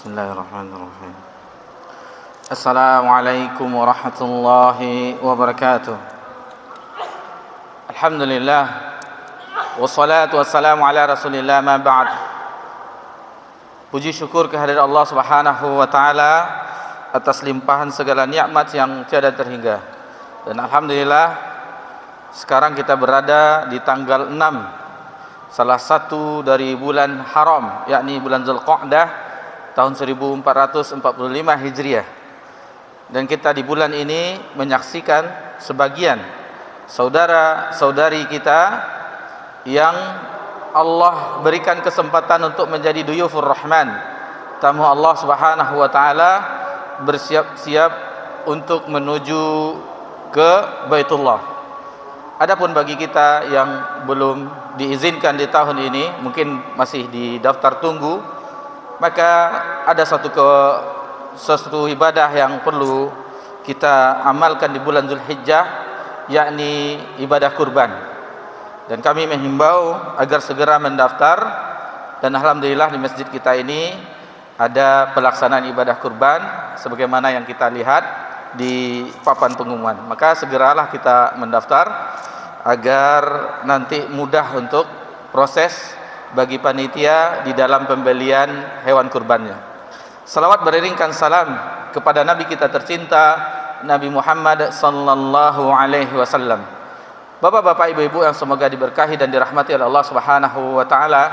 Bismillahirrahmanirrahim. Assalamualaikum warahmatullahi wabarakatuh. Alhamdulillah, wassalatu wassalamu ala rasulillah, ma ba'd. Puji syukur kehadirat Allah subhanahu wa ta'ala atas limpahan segala nikmat yang tiada terhingga. Dan alhamdulillah, sekarang kita berada di tanggal 6, salah satu dari bulan haram, yakni bulan Zulqa'dah tahun 1445 Hijriah. Dan kita di bulan ini menyaksikan sebagian saudara-saudari kita yang Allah berikan kesempatan untuk menjadi duyufur rahman, tamu Allah subhanahu wa ta'ala, bersiap-siap untuk menuju ke Baitullah. Adapun bagi kita yang belum diizinkan di tahun ini, mungkin masih di daftar tunggu, maka ada satu ibadah yang perlu kita amalkan di bulan Zulhijjah, yakni ibadah kurban. Dan kami menghimbau agar segera mendaftar, dan alhamdulillah di masjid kita ini ada pelaksanaan ibadah kurban sebagaimana yang kita lihat di papan pengumuman. Maka segeralah kita mendaftar agar nanti mudah untuk proses bagi panitia di dalam pembelian hewan kurbannya. Salawat beriringkan salam kepada Nabi kita tercinta, Nabi Muhammad sallallahu alaihi wasallam. Bapak-bapak, ibu-ibu yang semoga diberkahi dan dirahmati oleh Allah subhanahu wa ta'ala,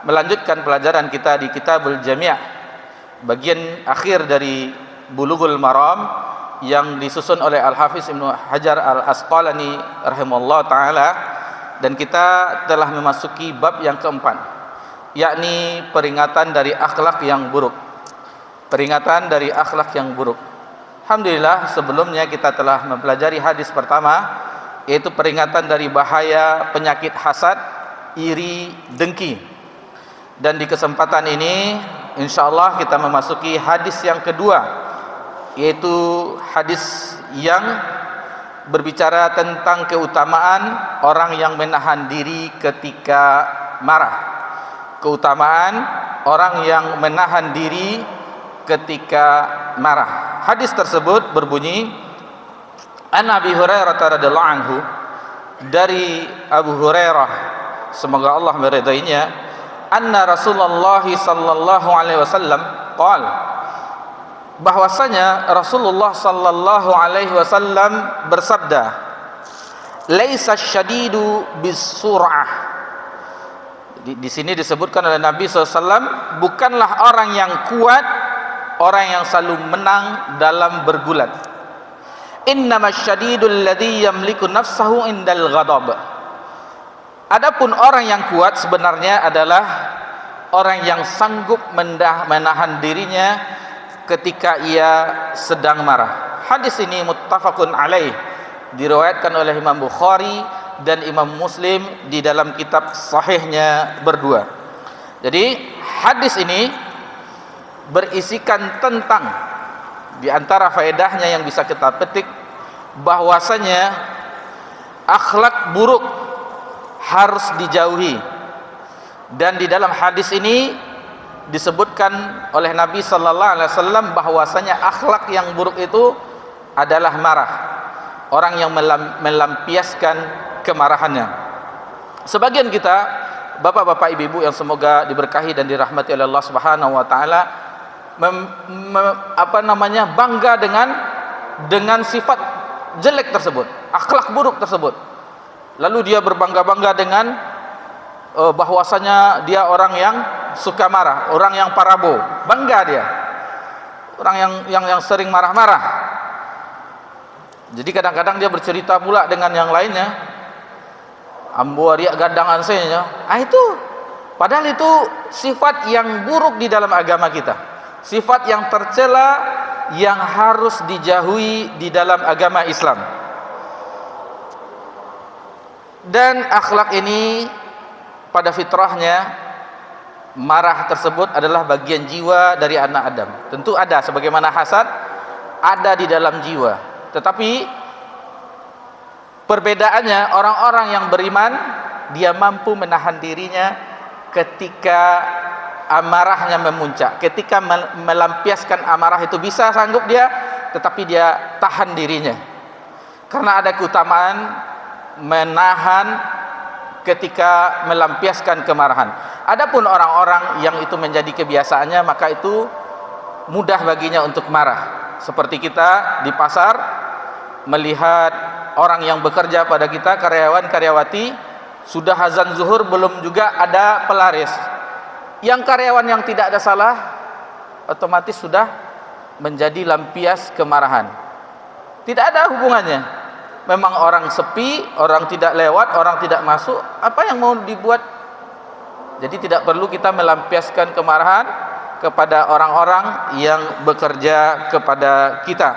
melanjutkan pelajaran kita di Kitabul Jami', bagian akhir dari Bulughul Maram yang disusun oleh Al-Hafiz Ibnu Hajar Al-Asqalani rahimahullah ta'ala. Dan kita telah memasuki bab yang keempat, yakni peringatan dari akhlak yang buruk. Peringatan dari akhlak yang buruk. Alhamdulillah, sebelumnya kita telah mempelajari hadis pertama, yaitu peringatan dari bahaya penyakit hasad, iri, dengki. Dan di kesempatan ini insyaallah kita memasuki hadis yang kedua, yaitu hadis yang berbicara tentang keutamaan orang yang menahan diri ketika marah. Keutamaan orang yang menahan diri ketika marah. Hadis tersebut berbunyi, An Abi Hurairah radhiyallahu anhu, dari Abu Hurairah, semoga Allah meridainya, anna Rasulullah sallallahu alaihi wasallam qala, bahwasanya Rasulullah sallallahu alaihi wasallam bersabda, laisa syadidu bisur'ah. Di sini disebutkan oleh Nabi SAW, bukanlah orang yang kuat orang yang selalu menang dalam bergulat. Innamas syadidul ladzi yamliku nafsahu indal ghadab. Adapun orang yang kuat sebenarnya adalah orang yang sanggup menahan dirinya ketika ia sedang marah. Hadis ini muttafaqun alaih, diriwayatkan oleh Imam Bukhari dan Imam Muslim di dalam kitab sahihnya berdua. Jadi hadis ini berisikan tentang, di antara faedahnya yang bisa kita petik, bahwasanya akhlak buruk harus dijauhi. Dan di dalam hadis ini disebutkan oleh Nabi sallallahu alaihi wasallam bahwasanya akhlak yang buruk itu adalah marah. Orang yang melampiaskan kemarahannya. Sebagian kita, bapak-bapak, ibu-ibu yang semoga diberkahi dan dirahmati oleh Allah Subhanahu wa taala, bangga dengan sifat jelek tersebut, akhlak buruk tersebut. Lalu dia berbangga-bangga dengan bahwasanya dia orang yang suka marah, orang yang parabo, bangga dia, orang yang sering marah-marah. Jadi kadang-kadang dia bercerita pula dengan yang lainnya, ambo riak gadangan saya, itu padahal itu sifat yang buruk di dalam agama kita, sifat yang tercela yang harus dijauhi di dalam agama Islam. Dan akhlak ini pada fitrahnya, marah tersebut adalah bagian jiwa dari anak Adam. Tentu ada, sebagaimana hasad ada di dalam jiwa. Tetapi perbedaannya, orang-orang yang beriman, dia mampu menahan dirinya ketika amarahnya memuncak. Ketika melampiaskan amarah itu bisa sanggup dia, tetapi dia tahan dirinya. Karena ada keutamaan menahan ketika melampiaskan kemarahan. Adapun orang-orang yang itu menjadi kebiasaannya, maka itu mudah baginya untuk marah. Seperti kita di pasar melihat orang yang bekerja pada kita, karyawan karyawati, sudah azan zuhur belum juga ada pelaris. Yang karyawan yang tidak ada salah otomatis sudah menjadi lampias kemarahan. Tidak ada hubungannya. Memang orang sepi, orang tidak lewat, orang tidak masuk, apa yang mau dibuat? Jadi tidak perlu kita melampiaskan kemarahan kepada orang-orang yang bekerja kepada kita.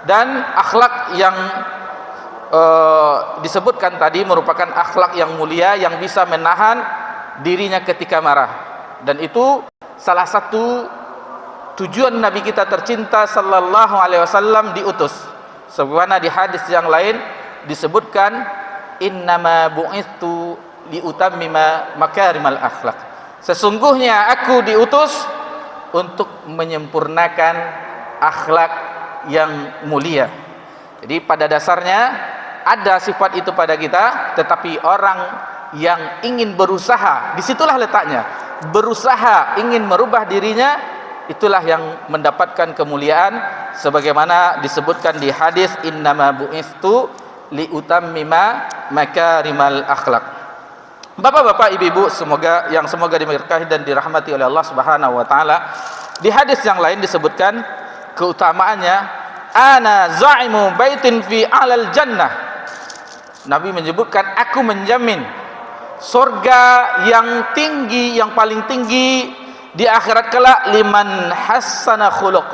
Dan akhlak yang disebutkan tadi merupakan akhlak yang mulia yang bisa menahan dirinya ketika marah. Dan itu salah satu tujuan Nabi kita tercinta sallallahu alaihi wasallam diutus. Sebagaimana di hadis yang lain disebutkan, innama bu'itsu liutammima makarimal akhlak. Sesungguhnya aku diutus untuk menyempurnakan akhlak yang mulia. Jadi pada dasarnya ada sifat itu pada kita, tetapi orang yang ingin berusaha, disitulah letaknya, berusaha ingin merubah dirinya, itulah yang mendapatkan kemuliaan, sebagaimana disebutkan di hadis, innama bu'itsu liutammima makarimal akhlak. Bapak-bapak, ibu-ibu, semoga diberkahi dan dirahmati oleh Allah Subhanahu wa taala. Di hadis yang lain disebutkan keutamaannya, ana za'imu baitin fi alal jannah. Nabi menyebutkan, aku menjamin surga yang tinggi, yang paling tinggi di akhirat kelak, liman hassana khuluq,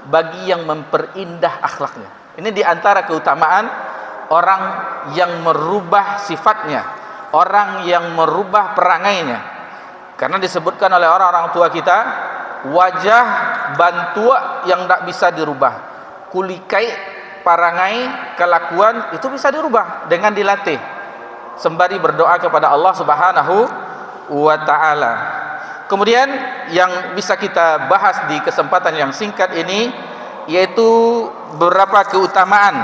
bagi yang memperindah akhlaknya. Ini diantara keutamaan orang yang merubah sifatnya, orang yang merubah perangainya. Karena disebutkan oleh orang-orang tua kita, wajah bantua yang tak bisa dirubah, kulikai, parangai, kelakuan itu bisa dirubah dengan dilatih, sembari berdoa kepada Allah Subhanahu wa taala. Kemudian yang bisa kita bahas di kesempatan yang singkat ini yaitu beberapa keutamaan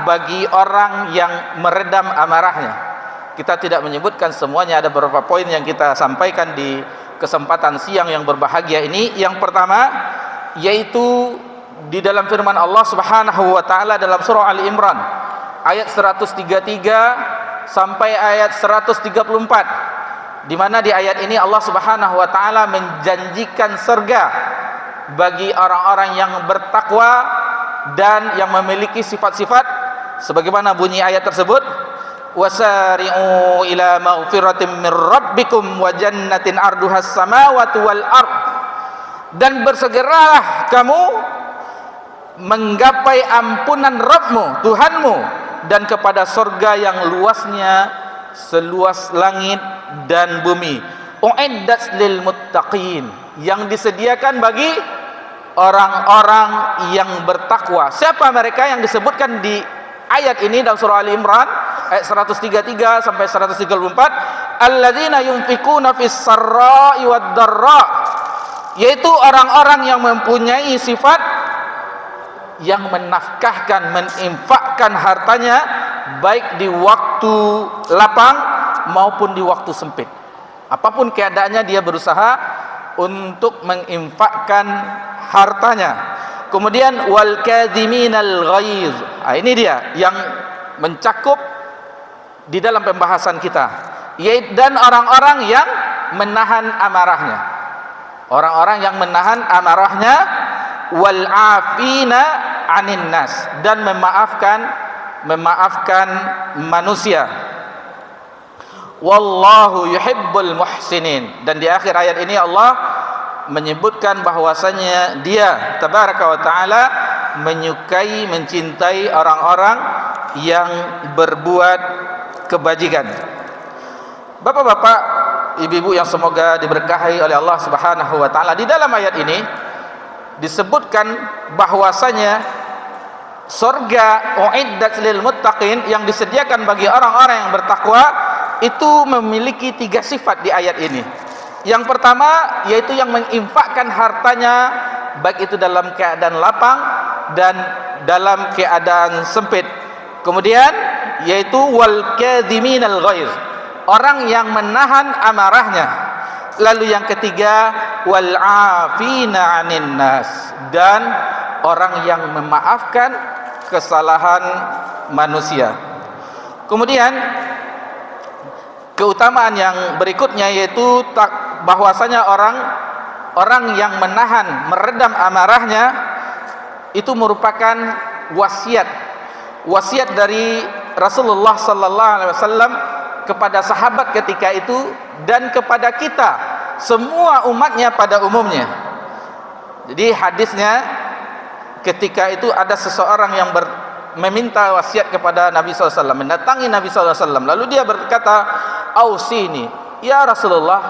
bagi orang yang meredam amarahnya. Kita tidak menyebutkan semuanya, ada beberapa poin yang kita sampaikan di kesempatan siang yang berbahagia ini. Yang pertama yaitu di dalam firman Allah Subhanahu wa taala dalam surah Ali Imran ayat 133 sampai ayat 134, di mana di ayat ini Allah Subhanahu wa taala menjanjikan surga bagi orang-orang yang bertakwa dan yang memiliki sifat-sifat sebagaimana bunyi ayat tersebut, wasari'u ila maghfiratin min rabbikum wa jannatin arduhas samawati wal ard, dan bersegeralah kamu menggapai ampunan Rabbmu, Tuhanmu, dan kepada surga yang luasnya seluas langit dan bumi, uiddat lil muttaqin, yang disediakan bagi orang-orang yang bertakwa. Siapa mereka yang disebutkan di ayat ini dalam surah Ali Imran ayat 133 sampai 134? Alladzina yunfikuna fis sarra'i wad dharra, yaitu orang-orang yang mempunyai sifat yang menafkahkan, menginfakkan hartanya baik di waktu lapang maupun di waktu sempit. Apapun keadaannya dia berusaha untuk menginfakkan hartanya. Kemudian wal kadhiminal ghaiz. Ini dia yang mencakup di dalam pembahasan kita. Dan orang-orang yang menahan amarahnya. Orang-orang yang menahan amarahnya, wal afina anin nas, dan memaafkan manusia. Wallahu yuhibbul muhsinin. Dan di akhir ayat ini Allah menyebutkan bahwasanya Dia tabaraka wa taala menyukai, mencintai orang-orang yang berbuat kebajikan. Bapak-bapak, ibu-ibu yang semoga diberkahi oleh Allah Subhanahu wa taala, di dalam ayat ini disebutkan bahwasanya surga uiddat lil muttaqin yang disediakan bagi orang-orang yang bertakwa itu memiliki 3 sifat di ayat ini. Yang pertama yaitu yang menginfakkan hartanya baik itu dalam keadaan lapang dan dalam keadaan sempit. Kemudian yaitu wal kadhiminal ghaiz, orang yang menahan amarahnya. Lalu yang ketiga wal afina 'anin nas, dan orang yang memaafkan kesalahan manusia. Kemudian keutamaan yang berikutnya yaitu bahwasanya orang yang menahan, meredam amarahnya itu merupakan wasiat dari Rasulullah sallallahu alaihi wasallam kepada sahabat ketika itu dan kepada kita semua umatnya pada umumnya. Jadi hadisnya ketika itu ada seseorang yang meminta wasiat kepada Nabi SAW, mendatangi Nabi SAW, lalu dia berkata, "Ausini ya Rasulullah,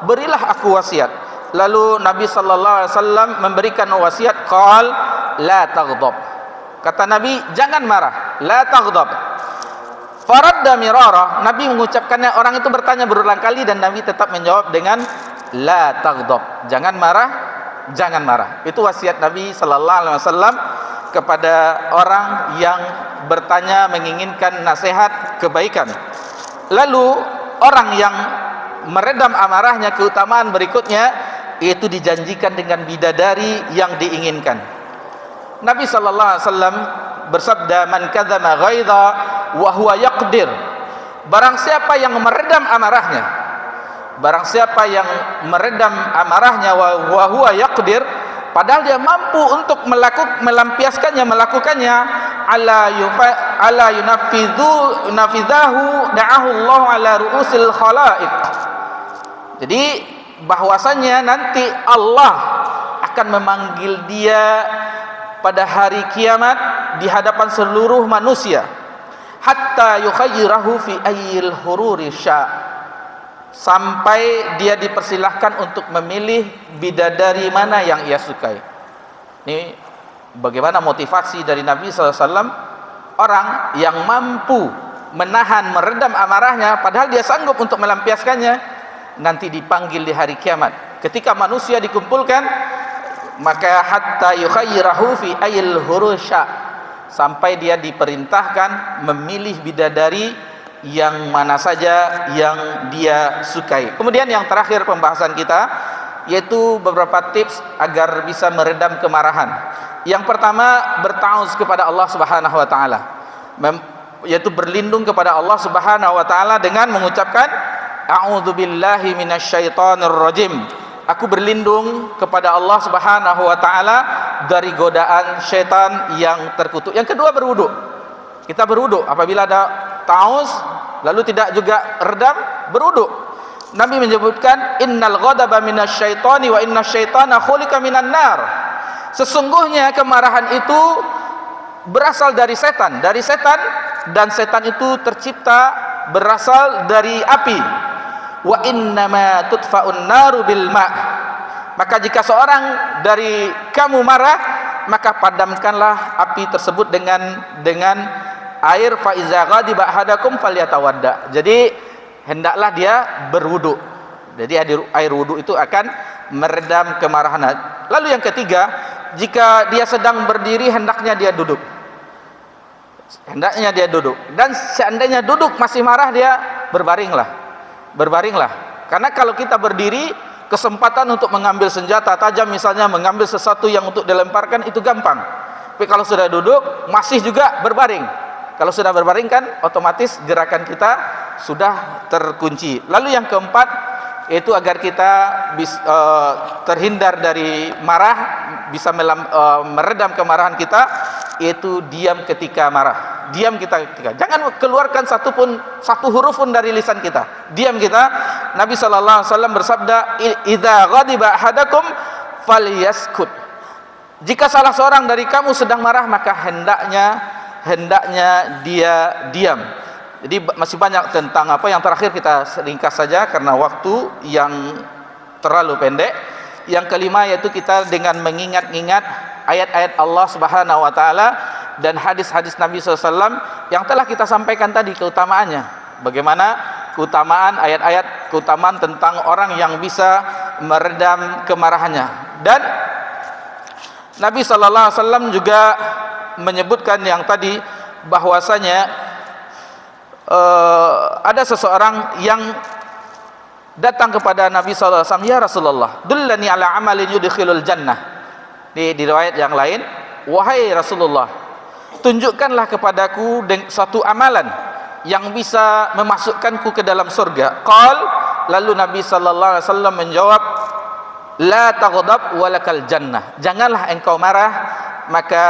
berilah aku wasiat." Lalu Nabi SAW memberikan wasiat, qal la taghdab, kata Nabi, jangan marah, la taghdab. Faradda mirara, Nabi mengucapkannya, orang itu bertanya berulang kali dan Nabi tetap menjawab dengan la taghdab, jangan marah, jangan marah. Itu wasiat Nabi sallallahu alaihi wasallam kepada orang yang bertanya menginginkan nasihat kebaikan. Lalu orang yang meredam amarahnya, keutamaan berikutnya yaitu dijanjikan dengan bidadari yang diinginkan. Nabi sallallahu alaihi wasallam bersabda, "Man kadzama ghaidha wa huwa yaqdir." Barang siapa yang meredam amarahnya, barang siapa yang meredam amarahnya wa huwa yaqdir, padahal dia mampu untuk melampiaskannya, melakukannya, ala yunafidahu da'ahu Allah ala ru'usil khalaiq. Jadi bahwasanya nanti Allah akan memanggil dia pada hari kiamat di hadapan seluruh manusia, hatta yukhayyirahu fi ayyil hururi sya, sampai dia dipersilahkan untuk memilih bidadari mana yang ia sukai. Ini bagaimana motivasi dari Nabi SAW, orang yang mampu menahan, meredam amarahnya padahal dia sanggup untuk melampiaskannya, nanti dipanggil di hari kiamat ketika manusia dikumpulkan, maka hatta yukhayyirahu fi ayyil hururi sya, sampai dia diperintahkan memilih bidadari yang mana saja yang dia sukai. Kemudian yang terakhir pembahasan kita yaitu beberapa tips agar bisa meredam kemarahan. Yang pertama, bertawuz kepada Allah Subhanahu wa taala, yaitu berlindung kepada Allah Subhanahu wa taala dengan mengucapkan a'udzubillahi minasyaitonir rajim. Aku berlindung kepada Allah Subhanahu wa taala dari godaan syaitan yang terkutuk. Yang kedua, berwudu. Kita berwudu apabila ada taus lalu tidak juga redam, berwudu. Nabi menyebutkan innal ghadaba minasyaitani wa innasyaitana khuliqa minan nar. Sesungguhnya kemarahan itu berasal dari setan, dan setan itu tercipta berasal dari api. Wa innama tudfa'un naru bil ma'. Maka jika seorang dari kamu marah, maka padamkanlah api tersebut dengan air. Fa iza ghadiba ahadakum falyatawadda. Jadi hendaklah dia berwudu. Jadi air wudu itu akan meredam kemarahan. Lalu yang ketiga, jika dia sedang berdiri hendaknya dia duduk. Dan seandainya duduk masih marah, dia berbaringlah. Karena kalau kita berdiri, kesempatan untuk mengambil senjata tajam misalnya, mengambil sesuatu yang untuk dilemparkan itu gampang. Tapi kalau sudah duduk masih juga berbaring. Kalau sudah berbaring kan otomatis gerakan kita sudah terkunci. Lalu yang keempat yaitu agar kita terhindar dari marah, bisa meredam kemarahan kita, yaitu diam ketika marah. Jangan keluarkan satu huruf pun dari lisan kita. Diam kita. Nabi sallallahu alaihi wasallam bersabda, "Idza ghadiba ahadakum falyaskut." Jika salah seorang dari kamu sedang marah, maka hendaknya dia diam. Jadi masih banyak tentang apa, yang terakhir kita ringkas saja karena waktu yang terlalu pendek. Yang kelima yaitu kita dengan mengingat-ingat ayat-ayat Allah Subhanahu wa taala dan hadis-hadis Nabi SAW yang telah kita sampaikan tadi keutamaannya. Bagaimana keutamaan ayat-ayat keutamaan tentang orang yang bisa meredam kemarahannya. Dan Nabi sallallahu alaihi wasallam juga menyebutkan yang tadi bahwasanya ada seseorang yang datang kepada Nabi sallallahu alaihi wasallam, "Ya Rasulullah, dullani ala amalin yudkhilul jannah." Di riwayat yang lain, "Wahai Rasulullah, tunjukkanlah kepadaku suatu amalan yang bisa memasukkanku ke dalam surga." Lalu Nabi sallallahu alaihi wasallam menjawab, "La taghdab walakal jannah." Janganlah engkau marah, maka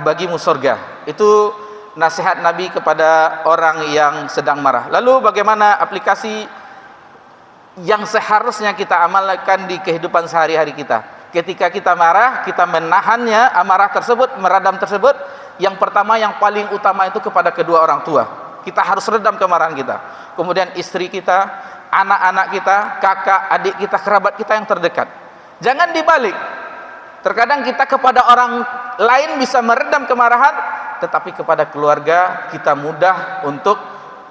bagimu surga. Itu nasihat Nabi kepada orang yang sedang marah. Lalu bagaimana aplikasi yang seharusnya kita amalkan di kehidupan sehari-hari kita? Ketika kita marah, kita menahannya, amarah tersebut, meredam tersebut. Yang pertama, yang paling utama itu kepada kedua orang tua. Kita harus redam kemarahan kita. Kemudian istri kita, anak-anak kita, kakak, adik kita, kerabat kita yang terdekat. Jangan dibalik. Terkadang kita kepada orang lain bisa meredam kemarahan, tetapi kepada keluarga kita mudah untuk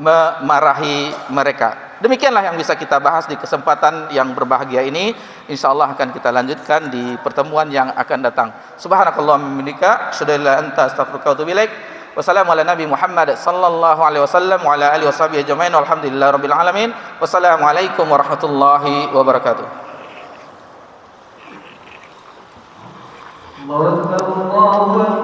memarahi mereka. Demikianlah yang bisa kita bahas di kesempatan yang berbahagia ini. InsyaAllah akan kita lanjutkan di pertemuan yang akan datang. Subhanakallahumma wa bihamdika, asyhadu an la ilaha illa anta, astaghfiruka wa atubu ilaik. Wassalamu ala nabi Muhammad sallallahu alaihi wasallam wa ala alihi washabihi ajmain. Walhamdulillahirabbil alamin. Wassalamualaikum warahmatullahi wabarakatuh. Allahu akbar.